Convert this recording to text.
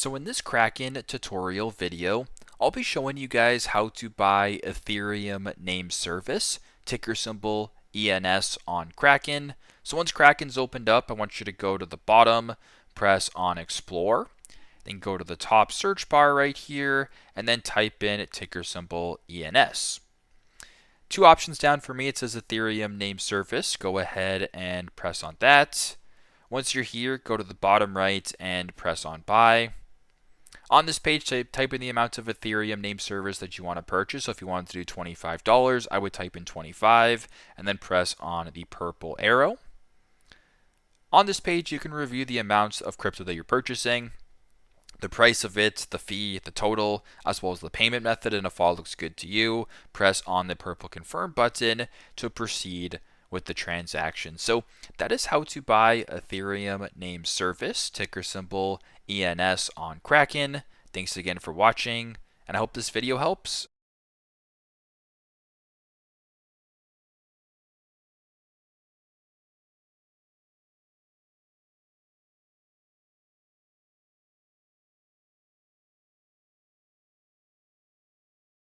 So in this Kraken tutorial video, I'll be showing you guys how to buy Ethereum Name Service, ticker symbol ENS on Kraken. So once Kraken's opened up, I want you to go to the bottom, press on Explore, then go to the top search bar right here, and then type in ticker symbol ENS. Two options down for me, it says Ethereum Name Service. Go ahead and press on that. Once you're here, go to the bottom right and press on Buy. On this page, type in the amount of Ethereum name service that you want to purchase. So if you wanted to do $25, I would type in 25 and then press on the purple arrow. On this page, you can review the amounts of crypto that you're purchasing, the price of it, the fee, the total, as well as the payment method. And if all looks good to you, press on the purple confirm button to proceed with the transaction. So that is how to buy Ethereum name service, ticker symbol ENS on Kraken. Thanks again for watching, and I hope this video helps.